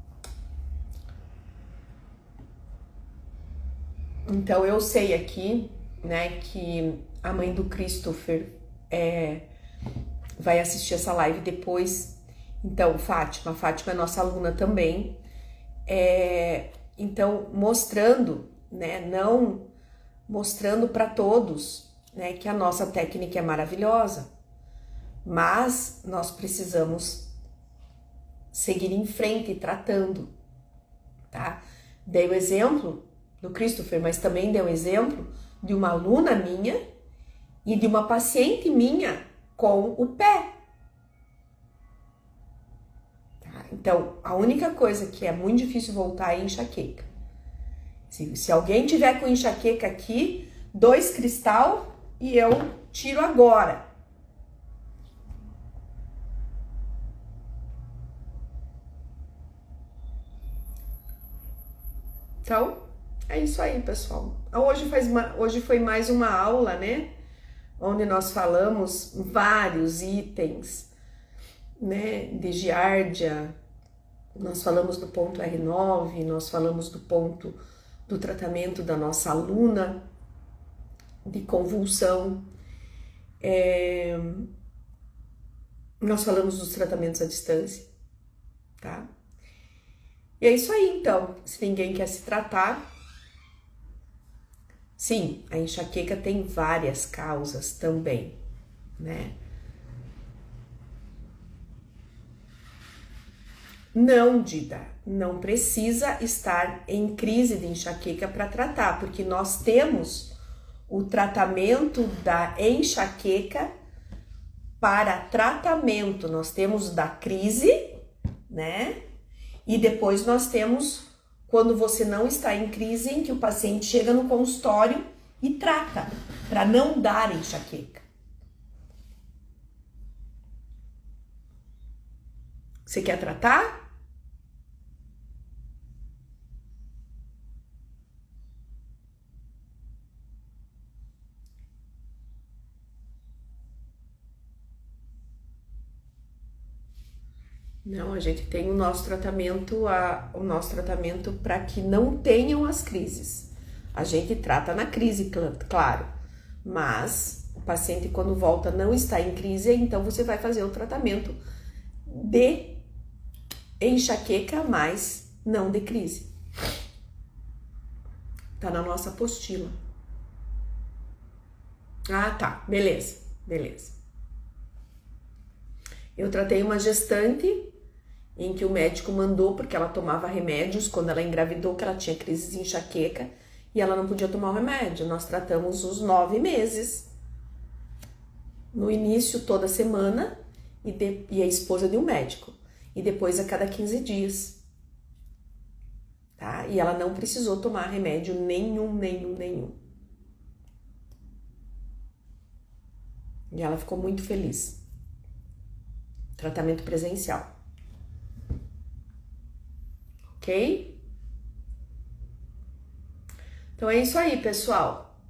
Então eu sei aqui, né, que a mãe do Christopher vai assistir essa live depois. Então, Fátima é nossa aluna também. Então, mostrando, né, não mostrando para todos, né, que a nossa técnica é maravilhosa, mas nós precisamos seguir em frente tratando, tá? Dei o exemplo do Christopher, mas também dei o exemplo de uma aluna minha e de uma paciente minha com o pé. Tá? Então, a única coisa que é muito difícil voltar é enxaqueca. Se alguém tiver com enxaqueca aqui, 2 cristal e eu tiro agora. Então, é isso aí, pessoal. Hoje foi mais uma aula, né? Onde nós falamos vários itens, né? De giardia, nós falamos do ponto R9, nós falamos do ponto do tratamento da nossa aluna de convulsão, nós falamos dos tratamentos à distância, tá? E é isso aí, então. Se ninguém quer se tratar, Sim, a enxaqueca tem várias causas também, né? Não, Dida, não precisa estar em crise de enxaqueca para tratar, porque nós temos o tratamento da enxaqueca para tratamento. Nós temos da crise, né? E depois nós temos quando você não está em crise, em que o paciente chega no consultório e trata, para não dar enxaqueca. Você quer tratar? Não, a gente tem o nosso tratamento para que não tenham as crises. A gente trata na crise, claro, mas o paciente quando volta não está em crise, então você vai fazer o tratamento de enxaqueca, mas não de crise. Tá na nossa apostila. Ah, tá, beleza. Eu tratei uma gestante em que o médico mandou, porque ela tomava remédios quando ela engravidou, que ela tinha crise de enxaqueca e ela não podia tomar o remédio. Nós tratamos os 9 meses. No início, toda semana, e a esposa de um médico. E depois a cada 15 dias. Tá? E ela não precisou tomar remédio nenhum. E ela ficou muito feliz. Tratamento presencial. Ok? Então é isso aí, pessoal.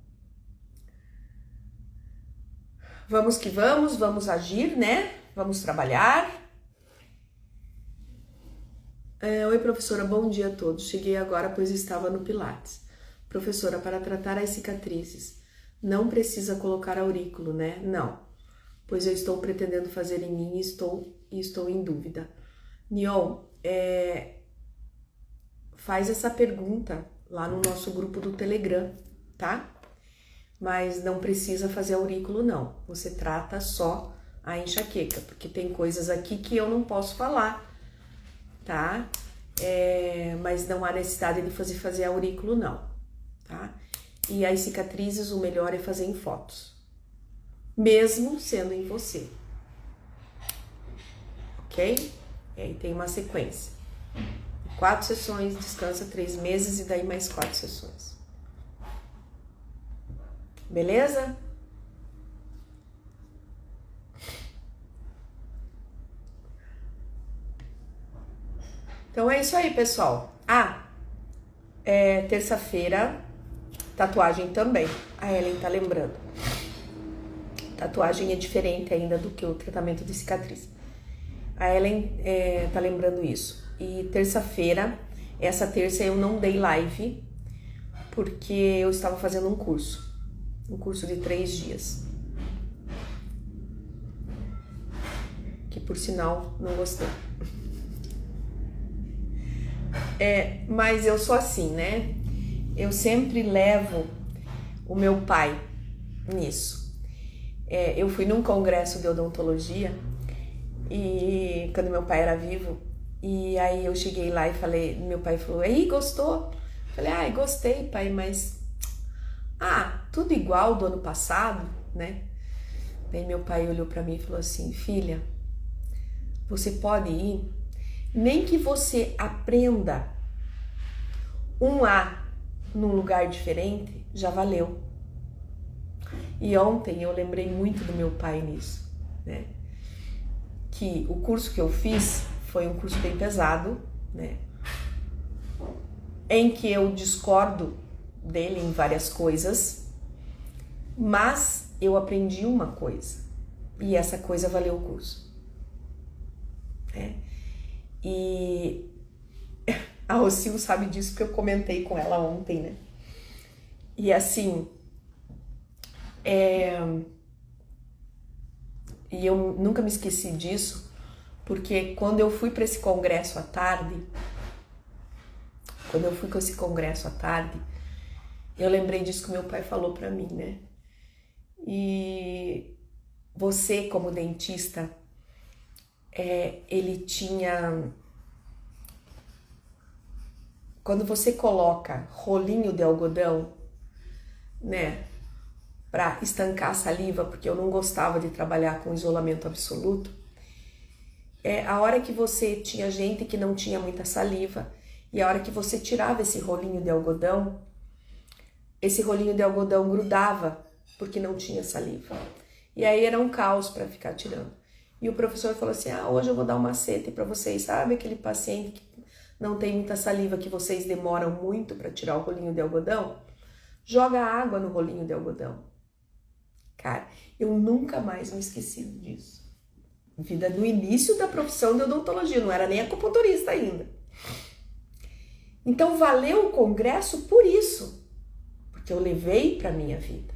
Vamos que vamos agir, né? Vamos trabalhar. Oi, professora, bom dia a todos. Cheguei agora, pois estava no Pilates. Professora, para tratar as cicatrizes, não precisa colocar aurículo, né? Não, pois eu estou pretendendo fazer em mim e estou em dúvida. Nion, faz essa pergunta lá no nosso grupo do Telegram, tá? Mas não precisa fazer aurículo, não. Você trata só a enxaqueca, porque tem coisas aqui que eu não posso falar, tá? Mas não há necessidade de fazer aurículo, não, tá? E as cicatrizes, o melhor é fazer em fotos, mesmo sendo em você, ok? E aí tem uma sequência. 4 sessões, descansa 3 meses e daí mais 4 sessões. Beleza? Então é isso aí, pessoal. Terça-feira, tatuagem também. A Ellen tá lembrando. Tatuagem é diferente ainda do que o tratamento de cicatriz. A Ellen tá lembrando isso. E terça-feira, essa terça eu não dei live, porque eu estava fazendo um curso de 3 dias. Que por sinal não gostei. Mas eu sou assim, né? Eu sempre levo o meu pai nisso. Eu fui num congresso de odontologia e quando meu pai era vivo, e aí eu cheguei lá e falei, meu pai falou, aí, gostou? Eu falei, gostei, pai, mas tudo igual do ano passado, né? Daí meu pai olhou pra mim e falou assim, filha, você pode ir, nem que você aprenda um A num lugar diferente, já valeu. E ontem eu lembrei muito do meu pai nisso, né? Que o curso que eu fiz foi um curso bem pesado, né? Em que eu discordo dele em várias coisas, mas eu aprendi uma coisa, e essa coisa valeu o curso. E a Rocio sabe disso porque eu comentei com ela ontem, né? E assim, e eu nunca me esqueci disso, porque quando eu fui para esse congresso à tarde, Eu lembrei disso que meu pai falou pra mim, né? E você, como dentista, ele tinha... Quando você coloca rolinho de algodão, né, pra estancar a saliva, porque eu não gostava de trabalhar com isolamento absoluto, a hora que você tinha gente que não tinha muita saliva, e a hora que você tirava esse rolinho de algodão grudava, porque não tinha saliva. E aí era um caos para ficar tirando. E o professor falou assim, hoje eu vou dar um macete para vocês, sabe aquele paciente que não tem muita saliva, que vocês demoram muito para tirar o rolinho de algodão? Joga água no rolinho de algodão. Cara, eu nunca mais me esqueci disso. Vida no início da profissão de odontologia, não era nem acupunturista ainda. Então valeu o congresso por isso, porque eu levei para minha vida.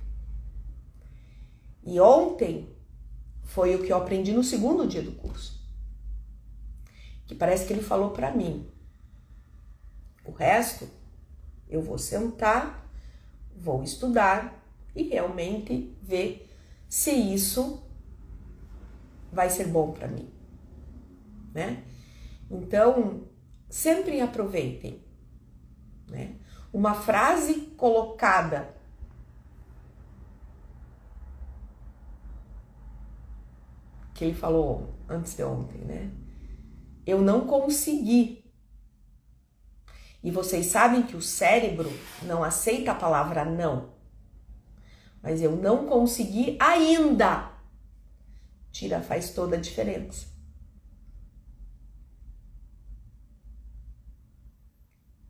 E ontem foi o que eu aprendi no segundo dia do curso, que parece que ele falou para mim. O resto eu vou sentar, vou estudar e realmente ver se isso vai ser bom para mim, né? Então, sempre aproveitem, né? Uma frase colocada que ele falou antes de ontem, né? Eu não consegui. E vocês sabem que o cérebro não aceita a palavra não. Mas eu não consegui ainda. Faz toda a diferença.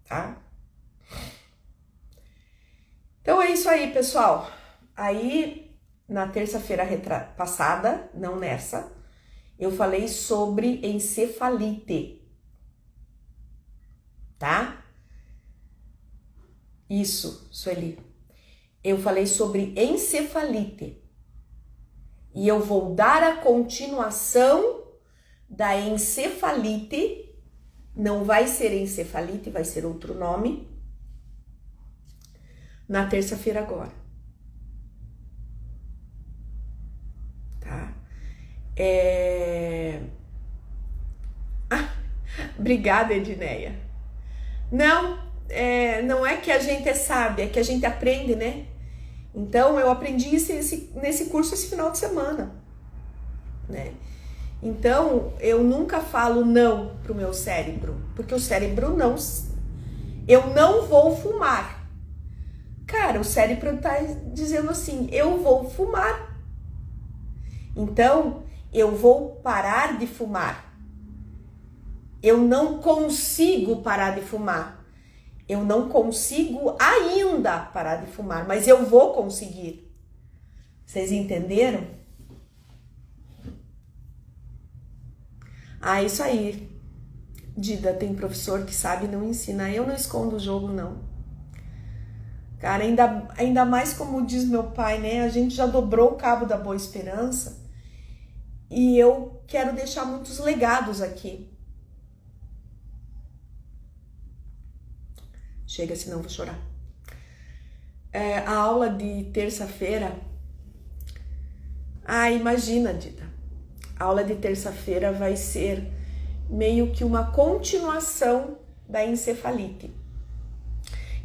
Tá? Então é isso aí, pessoal. Aí, na terça-feira passada, não nessa, eu falei sobre encefalite. Tá? Isso, Sueli. Eu falei sobre encefalite. E eu vou dar a continuação da encefalite. Não vai ser encefalite, vai ser outro nome. Na terça-feira agora. Tá? Obrigada, Edneia. Não é que a gente é sábia, é que a gente aprende, né? Então, eu aprendi isso nesse curso esse final de semana, né? Então, eu nunca falo não pro meu cérebro, porque o cérebro não... Eu não vou fumar. Cara, o cérebro tá dizendo assim, eu vou fumar. Então, eu vou parar de fumar. Eu não consigo parar de fumar. Eu não consigo ainda parar de fumar, mas eu vou conseguir. Vocês entenderam? Isso aí. Dida, tem professor que sabe e não ensina. Eu não escondo o jogo, não. Cara, ainda mais como diz meu pai, né? A gente já dobrou o cabo da Boa Esperança e eu quero deixar muitos legados aqui. Chega, senão vou chorar. A aula de terça-feira... imagina, Dida. A aula de terça-feira vai ser meio que uma continuação da encefalite.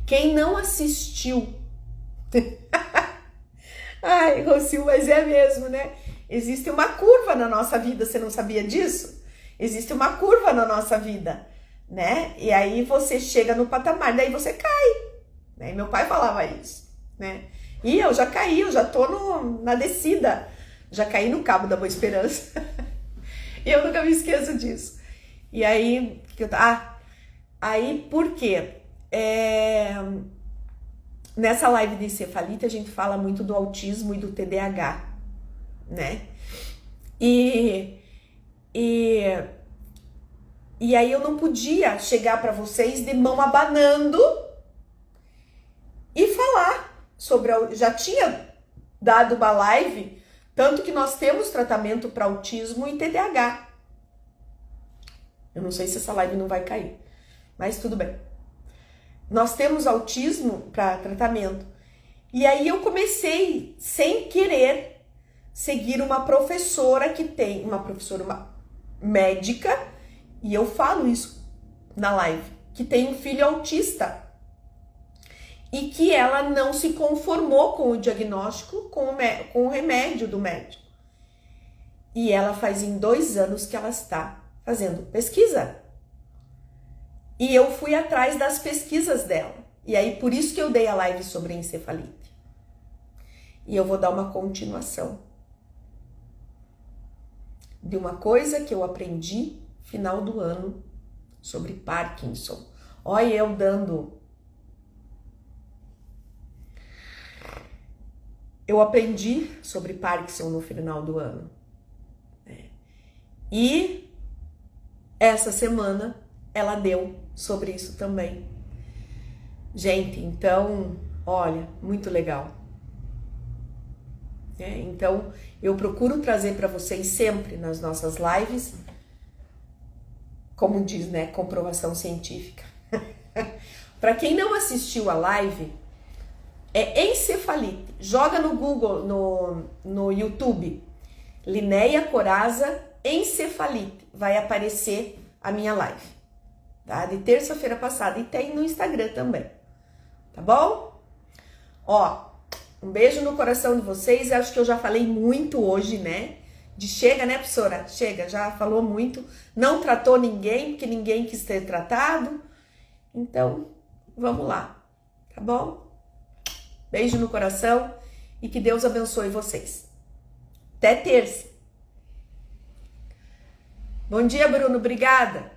Quem não assistiu... Rosil, mas é mesmo, né? Existe uma curva na nossa vida, você não sabia disso? Existe uma curva na nossa vida, né? E aí você chega no patamar, daí você cai, né? Meu pai falava isso, né? E eu já caí, eu já tô na descida, já caí no cabo da Boa Esperança. E eu nunca me esqueço disso. E aí, por quê? Nessa live de encefalite a gente fala muito do autismo e do TDAH, né? E aí eu não podia chegar para vocês de mão abanando e falar sobre... Já tinha dado uma live, tanto que nós temos tratamento para autismo e TDAH. Eu não sei se essa live não vai cair, mas tudo bem. nós temos autismo para tratamento. E aí eu comecei, sem querer, seguir uma professora uma médica, e eu falo isso na live, que tem um filho autista. E que ela não se conformou com o diagnóstico, com o remédio do médico. E ela faz em 2 anos que ela está fazendo pesquisa. E eu fui atrás das pesquisas dela. E aí, por isso que eu dei a live sobre encefalite. E eu vou dar uma continuação de uma coisa que eu aprendi final do ano sobre Parkinson. Olha eu dando... Eu aprendi sobre Parkinson no final do ano. E essa semana ela deu sobre isso também. Gente, então, olha, muito legal. Então, eu procuro trazer para vocês sempre nas nossas lives, como diz, né, comprovação científica. Para quem não assistiu a live, é encefalite. Joga no Google, no YouTube, Linéia Coraza, encefalite. Vai aparecer a minha live, tá? De terça-feira passada. E tem no Instagram também, tá bom? Ó, um beijo no coração de vocês. Acho que eu já falei muito hoje, né? Chega, né, professora? Chega, já falou muito. Não tratou ninguém, porque ninguém quis ter tratado. Então, vamos lá, tá bom? Beijo no coração e que Deus abençoe vocês. Até terça. Bom dia, Bruno. Obrigada.